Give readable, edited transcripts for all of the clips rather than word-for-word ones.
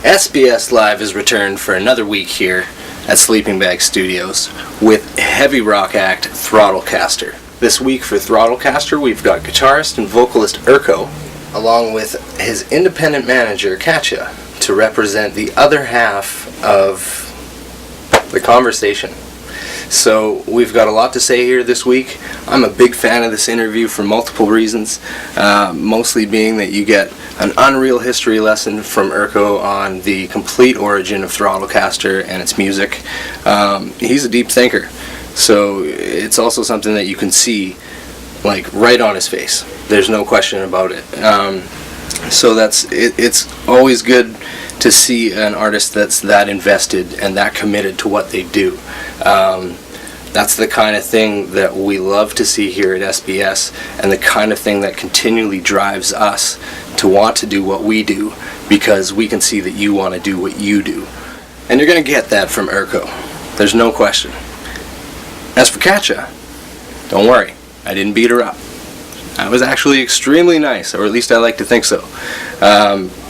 SBS Live has returned for another week here at Sleeping Bag Studios with heavy rock act Throttlecaster. This week for Throttlecaster we've got guitarist and vocalist Urko along with his independent manager Katja to represent the other half of the conversation. So we've got a lot to say here this week. I'm a big fan of this interview for multiple reasons, mostly being that you get an unreal history lesson from Urko on the complete origin of Throttlecaster and its music. He's a deep thinker, so it's also something that you can see like right on his face. There's no question about it. So it's always good to see an artist that's that invested and that committed to what they do. That's the kind of thing that we love to see here at SBS, and the kind of thing that continually drives us to want to do what we do, because we can see that you want to do what you do. And you're going to get that from Urko. There's no question. As for Katja, don't worry, I didn't beat her up. I was actually extremely nice, or at least I like to think so.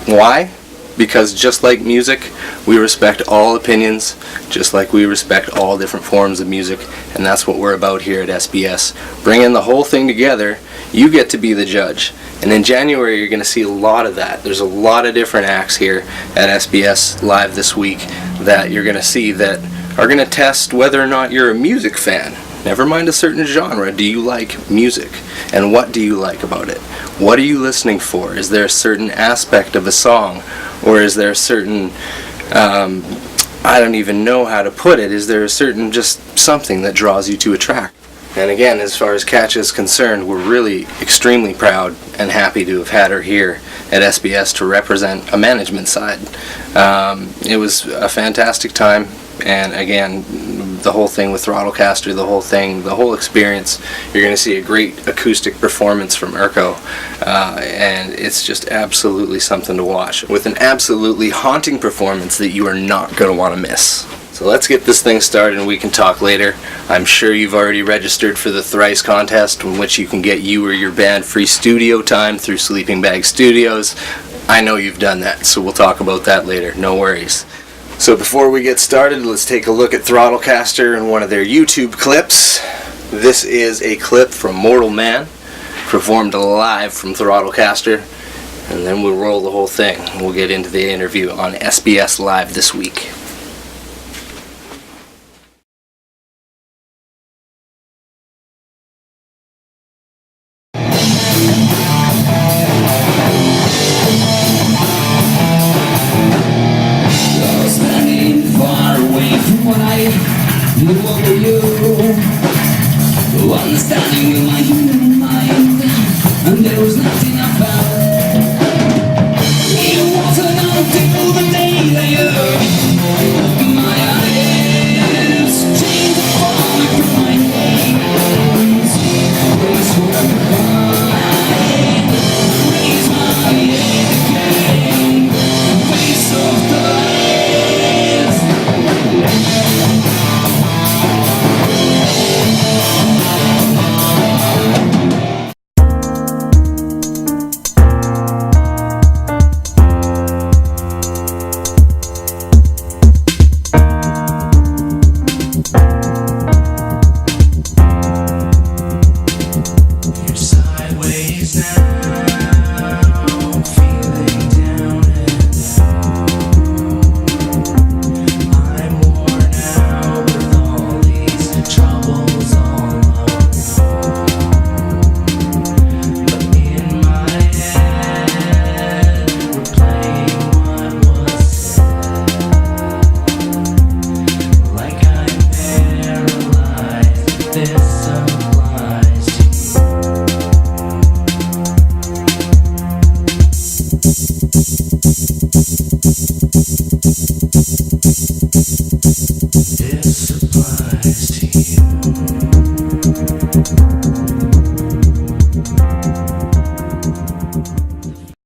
Why? Because just like music, we respect all opinions, just like we respect all different forms of music, and that's what we're about here at SBS. Bringing the whole thing together, you get to be the judge. And in January, you're going to see a lot of that. There's a lot of different acts here at SBS Live this week that you're going to see that are going to test whether or not you're a music fan. Never mind a certain genre, do you like music? And what do you like about it? What are you listening for? Is there a certain aspect of a song? Or is there a certain, I don't even know how to put it, is there a certain just something that draws you to a track? And again, as far as Katja is concerned, we're really extremely proud and happy to have had her here at SBS to represent a management side. It was a fantastic time, and again, the whole thing with Throttlecaster, the whole experience, you're going to see a great acoustic performance from Urko, and it's just absolutely something to watch, with an absolutely haunting performance that you are not going to want to miss. So let's get this thing started and we can talk later. I'm sure you've already registered for the Thrice contest, in which you can get you or your band free studio time through Sleeping Bag Studios. I know you've done that, so we'll talk about that later, no worries. So before we get started, let's take a look at Throttlecaster and one of their YouTube clips. This is a clip from Mortal Man, performed live from Throttlecaster, and then we'll roll the whole thing. We'll get into the interview on SBS Live this week. Understanding with my human mind, and there was nothing I found. It wasn't until the day that you opened my eyes, changed the form from my hands. Place where I raise my head again, face of the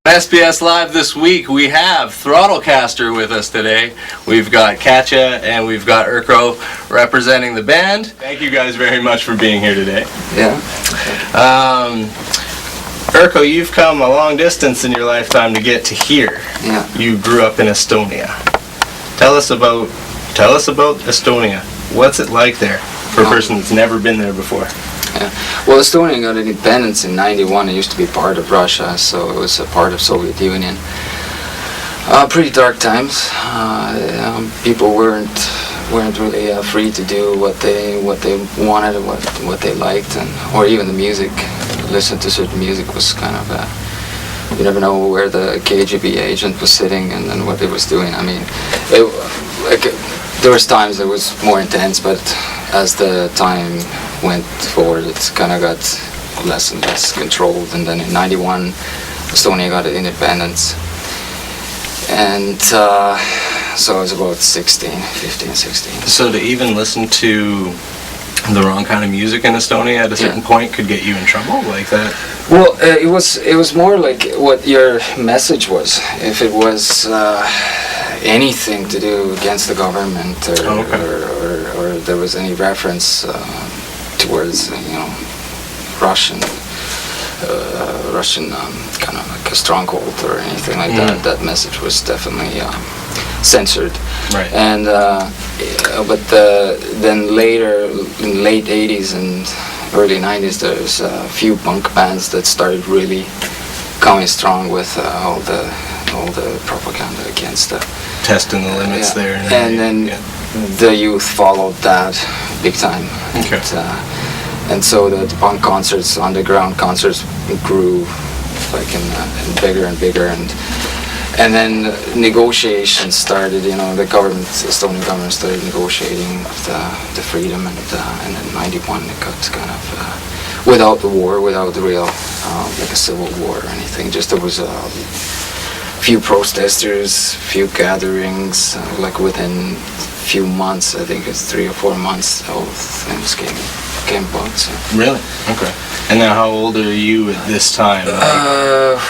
SBS Live this week, we have Throttlecaster with us today. We've got Katja and we've got Urko representing the band. Thank you guys very much for being here today. Yeah. Erko, you've come a long distance in your lifetime to get to here. Yeah. You grew up in Estonia. Tell us about Estonia. What's it like there for a person that's never been there before? Yeah. Well, Estonia got independence in '91. It used to be part of Russia, so it was a part of Soviet Union. Pretty dark times. People weren't really free to do what they wanted and what they liked, or even the music. Listen to certain music was kind of you never know where the KGB agent was sitting and what he was doing. I mean, there was times it was more intense, but as the time went forward, it kind of got less and less controlled. And then in '91, Estonia got independence. And so I was about 15, 16. So to even listen to the wrong kind of music in Estonia at a certain point could get you in trouble like that? Well, it was more like what your message was. If it was anything to do against the government, or there was any reference towards Russian kind of like a stronghold or anything like that, that message was definitely censored. Right. And but then later, in late '80s and early '90s, there's a few punk bands that started really coming strong with all the propaganda against the testing the limits there. And then the youth followed that big time. Okay. And so the punk concerts, underground concerts, grew like in bigger and bigger, and then negotiations started. The Estonian government started negotiating the freedom, and in '91 it got kind of without the war, without the real like a civil war or anything. Just there was a few protesters, few gatherings, like within few months, I think it's 3 or 4 months, all things came about. So. Really? Okay. And now how old are you at this time?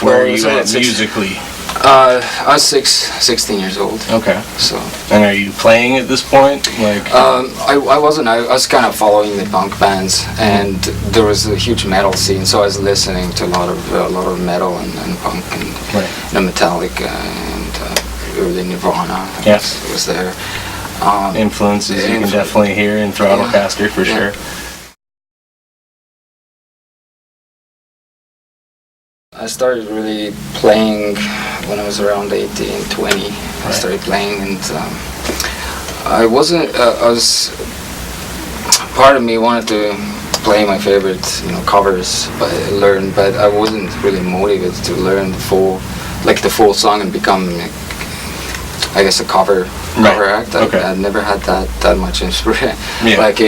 Where are you at musically? I was 16 years old. Okay. So. And are you playing at this point? I wasn't. I was kind of following the punk bands, and there was a huge metal scene, so I was listening to a lot of metal and punk and Metallica and early Nirvana. Yes. Was there. Influences you can definitely hear in Throttlecaster for sure. I started really playing when I was around 18, 20. I started playing, and I wasn't. Part of me wanted to play my favorite, covers, but I wasn't really motivated to learn the full song and become, I guess, a cover act. I never had that much inspiration, like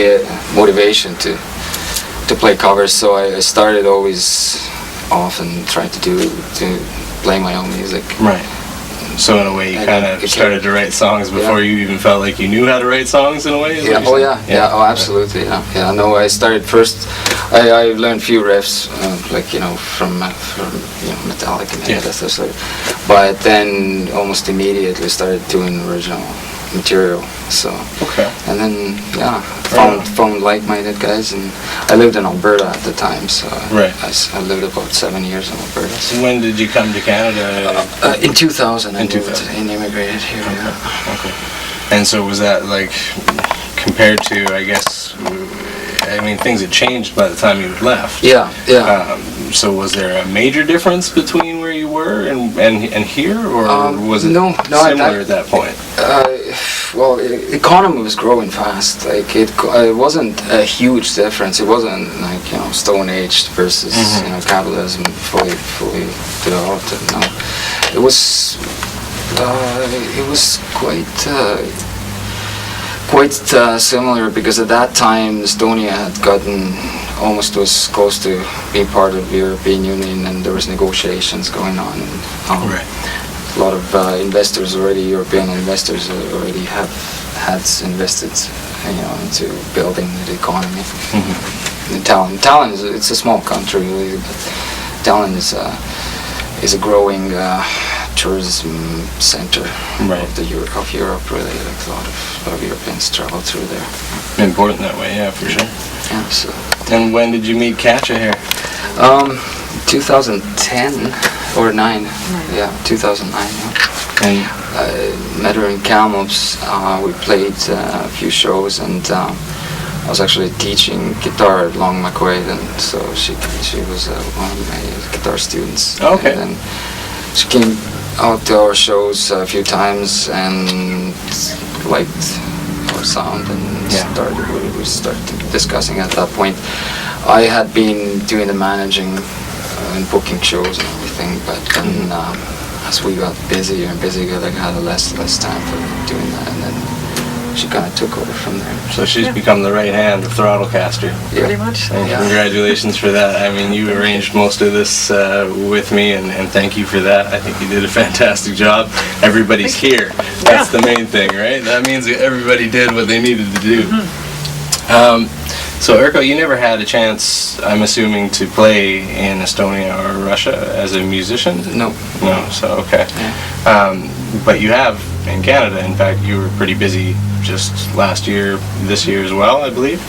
motivation to play covers. So I started always off and tried to play my own music. Right. So in a way, you kind of started to write songs before you even felt like you knew how to write songs. In a way. Yeah. Oh yeah. Yeah. Oh, absolutely. Yeah. Yeah. No, I started first. I learned a few riffs, from Metallica and that stuff. But then almost immediately started doing original material. So. Okay. And then found like-minded guys, and I lived in Alberta at the time, so I lived about 7 years in Alberta. So. When did you come to Canada? In 2000. In 2000. And immigrated here. Okay. And so was that like compared to, I guess, things had changed by the time you had left. Yeah. So was there a major difference between where you were and here, or was it similar at that point? Well, the economy was growing fast. Like it wasn't a huge difference. It wasn't like Stone Age versus capitalism fully developed. No, it was quite similar, because at that time Estonia had gotten almost was close to being part of the European Union, and there was negotiations going on. And, a lot of European investors already had invested, into building the economy. And Tallinn it's a small country, really, but Tallinn is a growing tourism center of Europe. Really, like a lot of Europeans travel through there. Important that way, yeah, for sure. Yeah. So. And when did you meet Katja here? 2010 or 9. Yeah, 2009. Yeah. And Met her in Kamloops. We played a few shows, and I was actually teaching guitar at Long McQuaid, and so she was one of my guitar students. Okay. And then she came out to our shows a few times and liked our sound, and we started discussing at that point. I had been doing the managing and booking shows and everything, but then as we got busier and busier, I had less time for doing that, and then she kind of took over from there. so she's become the right hand of Throttlecaster. Pretty much. And Yeah. congratulations for that. I mean, you arranged most of this with me, and thank you for that. I think you did a fantastic job. Everybody's here. That's the main thing, right? That means that everybody did what they needed to do. So, Erko, you never had a chance, I'm assuming, to play in Estonia or Russia as a musician? No. No, so okay. But you have in Canada. In fact, you were pretty busy just last year, this year as well, I believe.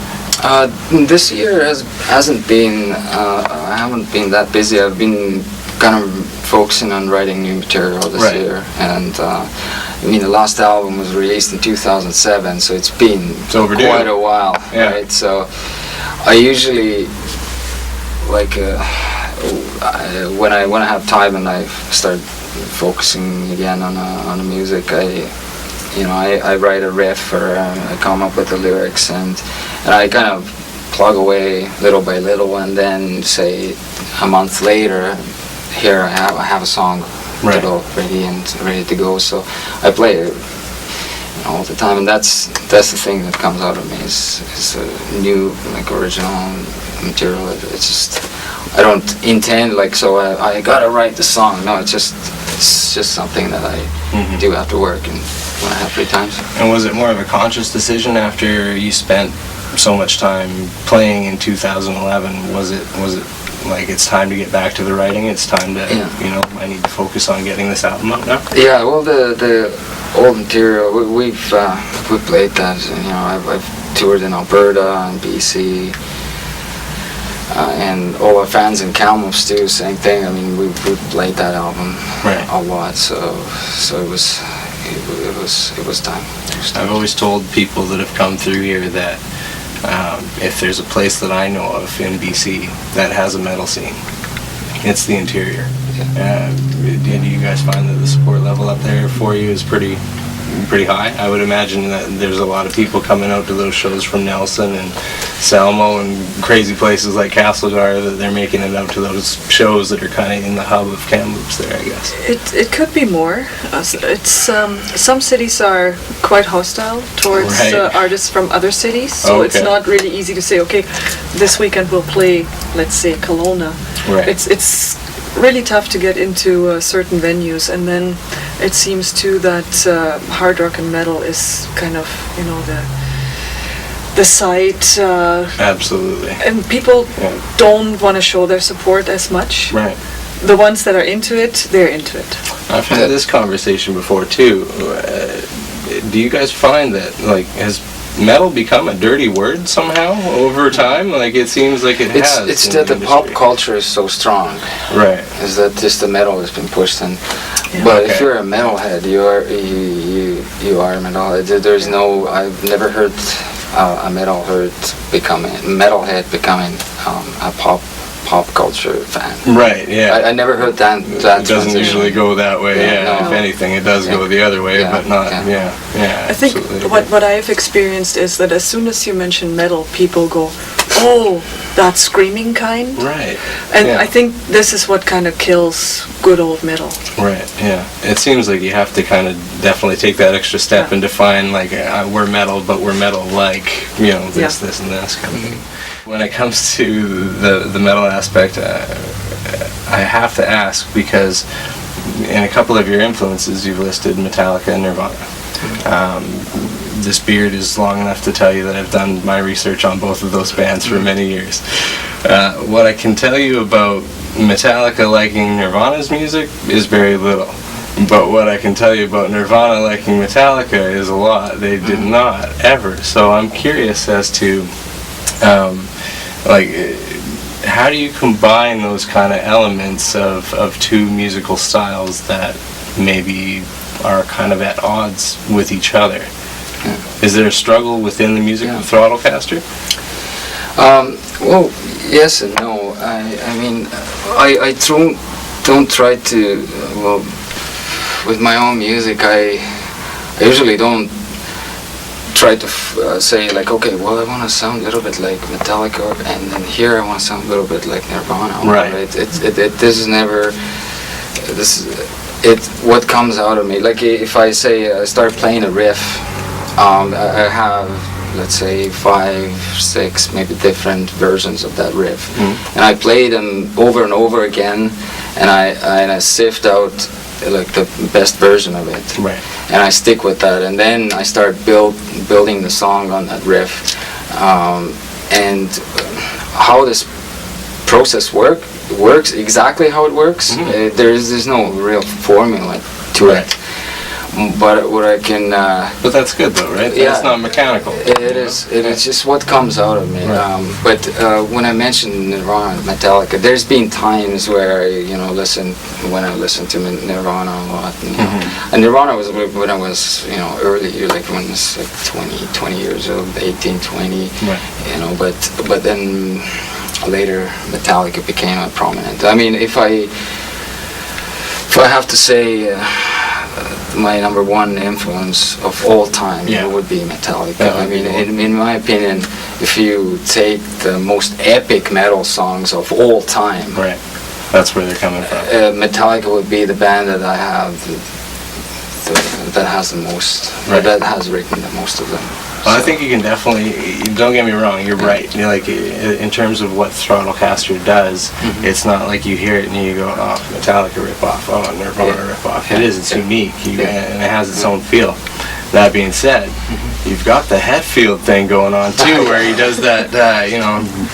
This year hasn't been. I haven't been that busy. I've been kind of focusing on writing new material this year, and I mean the last album was released in 2007, so it's been overdue. quite a while, Yeah. right? So I usually like when I have time and I start focusing again on the music, I write a riff, or I come up with the lyrics, and I kind of plug away little by little, and then say a month later, here I have a song developed, ready to go. So I play it all the time, and that's the thing that comes out of me is a new, like, original material. It's just, I don't intend so I gotta write the song. No, it's just something that I do after work and when I have free time. And was it more of a conscious decision after you spent so much time playing in 2011? Was it like it's time to get back to the writing? It's time to I need to focus on getting this album up now. Yeah, well, the old material we've played that. I've toured in Alberta and BC. And all our fans in Kamloops too, same thing. I mean, we played that album a lot, so it was time. I've always told people that have come through here that if there's a place that I know of in BC that has a metal scene, it's the interior. Do you guys find that the support level up there for you is pretty high? I would imagine that there's a lot of people coming out to those shows from Nelson and Selmo and crazy places like Castlegar, that they're making it out to those shows that are kind of in the hub of Kamloops there, I guess. It could be more. It's some cities are quite hostile towards artists from other cities, so it's not really easy to say, okay, this weekend we'll play, let's say, Kelowna. Right. It's really tough to get into certain venues, and then it seems too that hard rock and metal is kind of the site. Absolutely. And people don't want to show their support as much. Right. The ones that are into it, they're into it. I've had this conversation before too. Do you guys find that, has metal become a dirty word somehow over time? Like, it seems like it has. It's that the pop culture is so strong. Right. Is that just the metal has been pushed in. But if you're a metalhead, you are a metalhead. There's no, I've never heard a metalhead becoming a pop culture fan. Right, yeah. I never heard that. It doesn't usually go that way, If anything, it does go the other way, but not, I think what I've experienced is that as soon as you mention metal, people go, oh, that screaming kind. Right. And I think this is what kind of kills good old metal. Right, yeah. It seems like you have to kind of definitely take that extra step and define, like, we're metal, but we're metal like, this and this kind of thing. When it comes to the metal aspect, I have to ask, because in a couple of your influences, you've listed Metallica and Nirvana. This beard is long enough to tell you that I've done my research on both of those bands for many years. What I can tell you about Metallica liking Nirvana's music is very little. But what I can tell you about Nirvana liking Metallica is a lot. They did not, ever. So I'm curious as to, how do you combine those kind of elements of two musical styles that maybe are kind of at odds with each other? Yeah. Is there a struggle within the music of Throttlecaster? Well, yes and no. I mean, I don't try to, well, with my own music, I usually don't try to say like, okay, well, I want to sound a little bit like Metallica, and then here I want to sound a little bit like Nirvana. Right. This is never, what comes out of me. Like if I say, I start playing a riff, I have, let's say 5, 6 maybe different versions of that riff, and I play them over and over again, and I sift out like the best version of it, Right. and I stick with that, and then I start building the song on that riff, and how this process works exactly how it works. There's no real formula to it. But what I can... But that's good though, right? Yeah. That's not mechanical. It is just what comes out of me. Right. But when I mentioned Nirvana, Metallica, there's been times where I, when I listened to Nirvana a lot. And Nirvana was when I was, early, like when I was like 20 years old, 18, 20. Right. But then later Metallica became prominent. I mean, if I have to say... my number one influence of all time would be Metallica. I mean, in my opinion, if you take the most epic metal songs of all time, Right. That's where they're coming from. Metallica would be the band that I have that has the most, that has written the most of them. Well, I think you can definitely, don't get me wrong, you're right. Like, in terms of what Throttlecaster does, it's not like you hear it and you go, oh, Metallica rip-off, oh, Nirvana rip-off. It is, it's unique, and it has its own feel. That being said, you've got the Hetfield thing going on too, where he does that,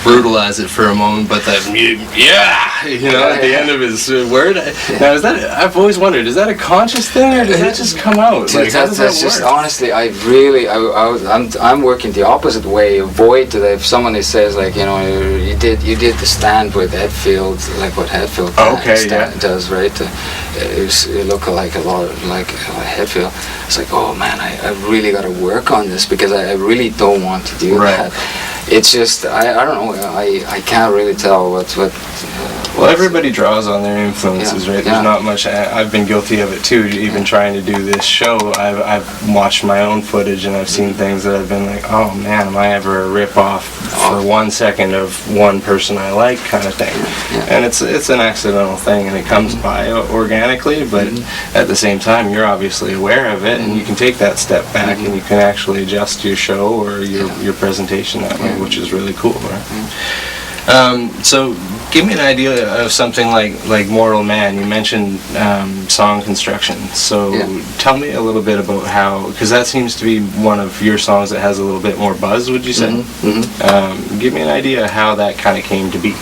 brutalize it for a moment, but that, at the end of his word. Now, I've always wondered, is that a conscious thing, or does that just come out? Like, how does that just, work? honestly, I'm working the opposite way. Avoid that if somebody says like, you did the stand with Hetfield, like what Hetfield does, right? You look like a lot of like Hetfield. It's like, oh man, I really got to work on this because I really don't want to do that. It's just I don't know. I can't really tell what. Well, everybody draws on their influences, right? There's not much. I've been guilty of it too. Even trying to do this show, I've watched my own footage and I've seen things that I've been like, oh man, am I ever a rip-off for 1 second of one person I like, kind of thing. And it's an accidental thing, and it comes by organically. But at the same time, you're obviously aware of it, and you can take that step back, and you can actually adjust your show or your presentation that way, which is really cool, right? So give me an idea of something like Mortal Man. You mentioned song construction. So tell me a little bit about how, because that seems to be one of your songs that has a little bit more buzz, would you say? Give me an idea of how that kind of came to be.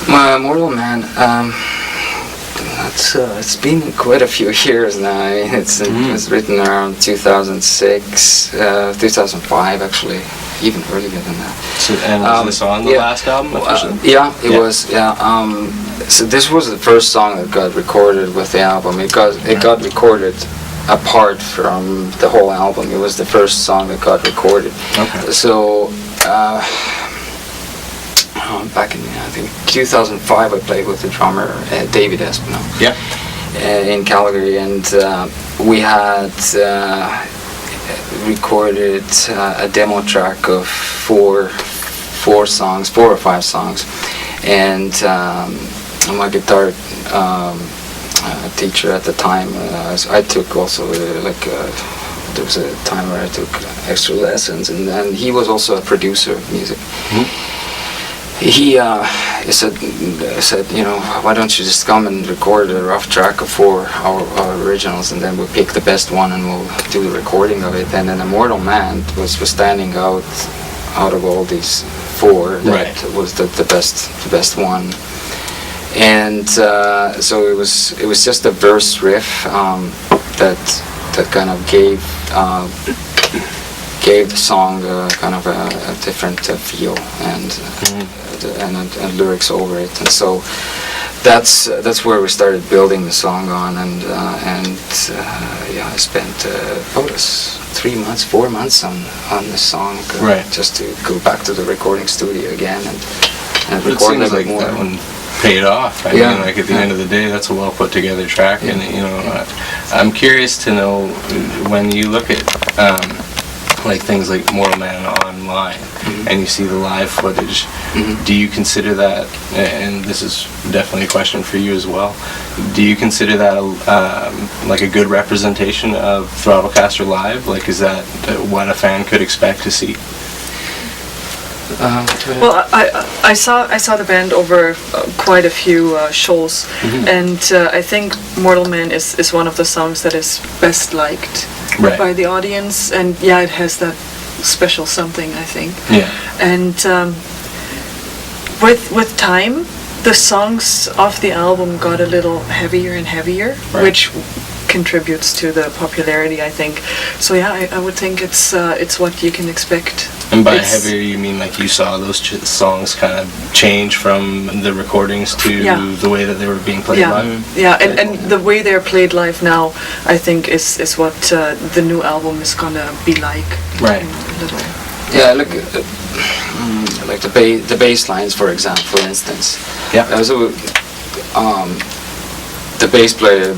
Mortal Man, it's been quite a few years now. I mean, it was written around 2006, 2005 actually, even earlier than that. So, and was this on the last album? It was. So this was the first song that got recorded with the album. It got recorded apart from the whole album. It was the first song that got recorded. Okay. So. Back in, I think, 2005, I played with the drummer, David Espinal, in Calgary, and we had recorded a demo track of four or five songs, and my guitar teacher at the time, I took also, there was a time where I took extra lessons, and then he was also a producer of music. He said, why don't you just come and record a rough track of our originals, and then we'll pick the best one and we'll do the recording of it. And then Immortal Man was standing out of all these four. That was the best one. And so it was just a verse riff that kind of gave gave the song kind of a different feel and lyrics over it, and so that's where we started building the song on, and I spent about 3 months, 4 months on this song, just to go back to the recording studio again and record a little bit more. That one paid off. I mean, like at the end of the day, that's a well put together track, and I'm curious to know, when you look at like things like Mortal Man online, and you see the live footage, do you consider that, and this is definitely a question for you as well, do you consider that like a good representation of Throttlecaster live? Like, is that what a fan could expect to see? Well, I saw the band over quite a few shows, and I think Mortal Man is one of the songs that is best liked by the audience, and it has that special something, I think. And with time, the songs off the album got a little heavier and heavier, which contributes to the popularity, I think. So I would think it's what you can expect. And by heavier, you mean like you saw those songs kind of change from the recordings to the way that they were being played live? Yeah, and the way they're played live now, I think, is what the new album is gonna be like. Right. Yeah, look, like the bass lines, for example, for instance. Yeah. The bass player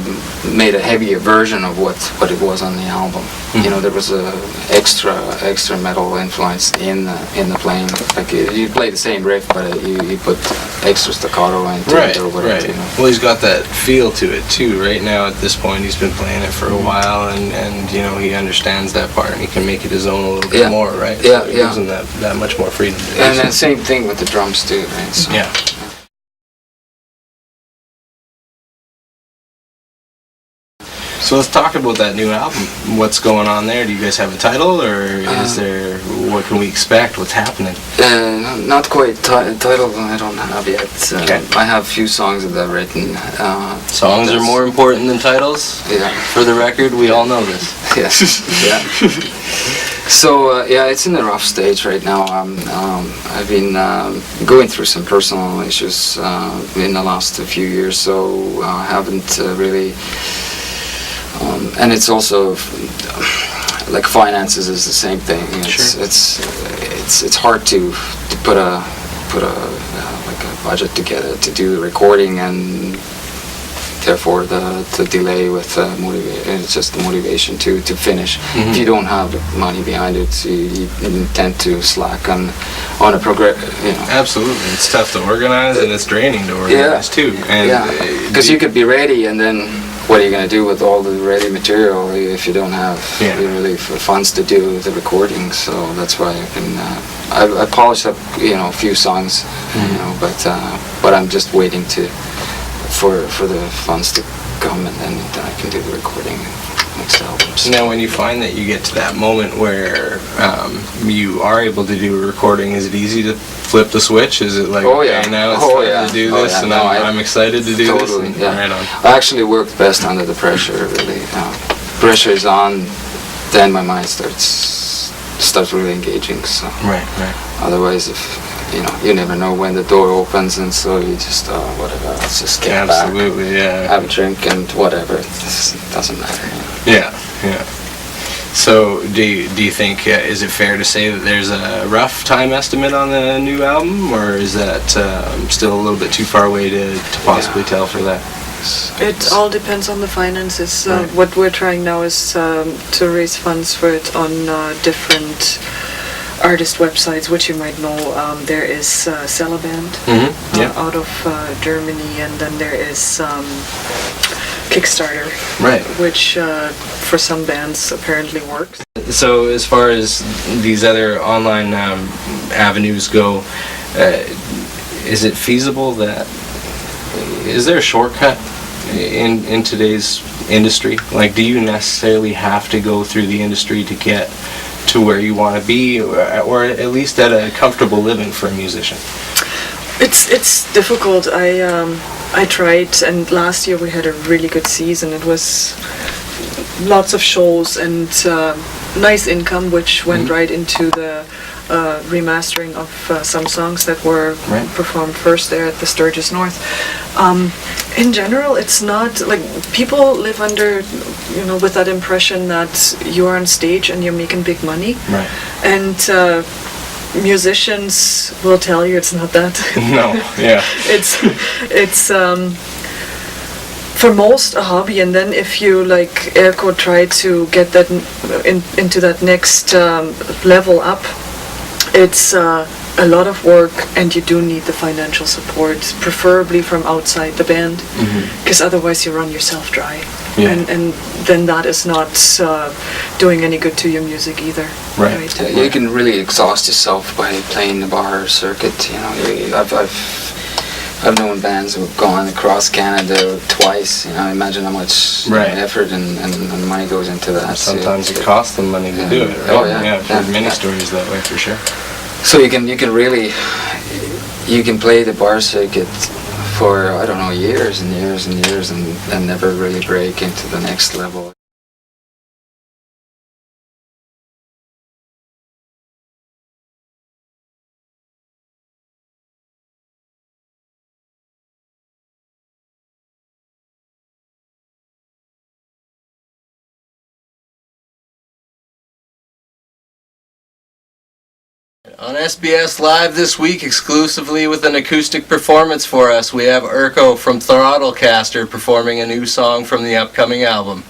made a heavier version of what it was on the album. You know, there was a extra metal influence in the playing. Like you play the same riff, but you put extra staccato into it or whatever. Right. You know. Well, he's got that feel to it too. Right now, at this point, he's been playing it for a while, and he understands that part, and he can make it his own a little bit more, right? So it gives him that much more freedom. And the same thing with the drums too, right? So, So let's talk about that new album. What's going on there? Do you guys have a title, or is there? What can we expect? What's happening? Not quite title. I don't have yet. I have a few songs that I've written. Songs are more important than titles. Yeah. For the record, we all know this. Yes. Yeah. So it's in a rough stage right now. I've been going through some personal issues in the last few years, so I haven't really. And it's also like finances is the same thing. It's hard to put a like a budget together to do the recording, and therefore the delay with it's just the motivation to finish. If you don't have the money behind it, you tend to slack on a progress. Absolutely, it's tough to organize, and it's draining to organize too. And because you could be ready, and then what are you going to do with all the ready material if you don't have really funds to do the recording? So that's why I polished up a few songs, but I'm just waiting for the funds to come, and then I can do the recording next album. So now, when you find that you get to that moment where you are able to do a recording, is it easy to flip the switch? Is it like, now it's time to do this, and I'm excited to do this? Right on. I actually work best under the pressure, really. Pressure is on, then my mind starts really engaging. So Right. Otherwise, if you never know when the door opens, and so you just whatever. Let's just get back, have a drink, and whatever. It doesn't matter. Yeah. So, do you think, is it fair to say that there's a rough time estimate on the new album, or is that still a little bit too far away to possibly tell for that? It all depends on the finances. What we're trying now is to raise funds for it on different artist websites, which you might know. There is Celeband out of Germany, and then there is Kickstarter, which for some bands apparently works. So as far as these other online avenues go, is it feasible that, is there a shortcut in today's industry? Like, do you necessarily have to go through the industry to get to where you want to be, or at least at a comfortable living for a musician? It's difficult. I tried, and last year we had a really good season. It was lots of shows, and nice income, which went right into the remastering of some songs that were performed first there at the Sturgis North. In general, it's not like people live under, with that impression that you are on stage and you're making big money. Right. And musicians will tell you it's not that. No, yeah. It's for most a hobby, and then if you like air quote try to get that into that next level up, it's a lot of work, and you do need the financial support, preferably from outside the band, because otherwise you run yourself dry. Yeah. And then that is not doing any good to your music either. Right. You can really exhaust yourself by playing the bar circuit. I've known bands who've gone across Canada twice. Imagine how much effort and money goes into that. Sometimes it costs them money to do it. Right? Oh yeah. I've heard many stories that way for sure. So you can really play the bar circuit for years and years and years and never really break into the next level. On SBS Live this week, exclusively with an acoustic performance for us, we have Urko from Throttlecaster performing a new song from the upcoming album.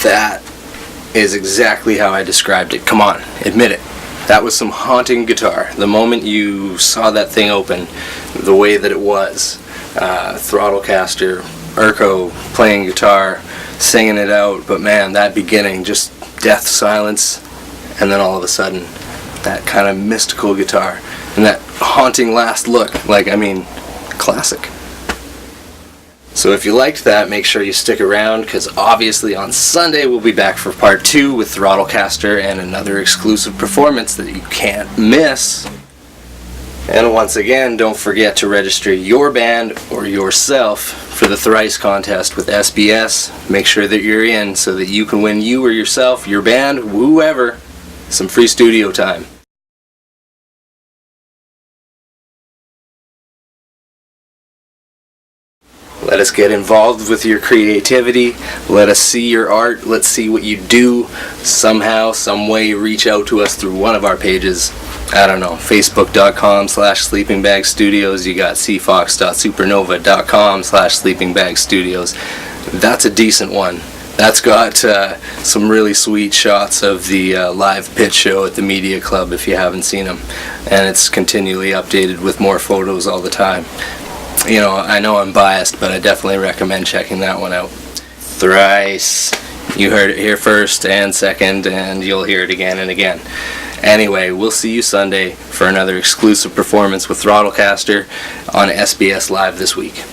that is exactly how I described it. Come on, admit it. That was some haunting guitar. The moment you saw that thing open, the way that it was, Throttlecaster, Urko playing guitar, singing it out, but man, that beginning, just death silence, and then all of a sudden, that kind of mystical guitar, and that haunting last look, like, I mean, classic. So if you liked that, make sure you stick around, because obviously on Sunday we'll be back for part 2 with Throttlecaster and another exclusive performance that you can't miss. And once again, don't forget to register your band or yourself for the Thrice contest with SBS. Make sure that you're in so that you can win you or yourself, your band, whoever, some free studio time. Let us get involved with your creativity. Let us see your art. Let's see what you do. Somehow, some way, reach out to us through one of our pages. I don't know, facebook.com/sleepingbagstudios. You got cfox.supernova.com/sleepingbagstudios. That's a decent one. That's got some really sweet shots of the live pit show at the Media Club if you haven't seen them. And it's continually updated with more photos all the time. You know I'm biased, but I definitely recommend checking that one out. Thrice. You heard it here first and second, and you'll hear it again and again. Anyway, we'll see you Sunday for another exclusive performance with Throttlecaster on SBS Live This week.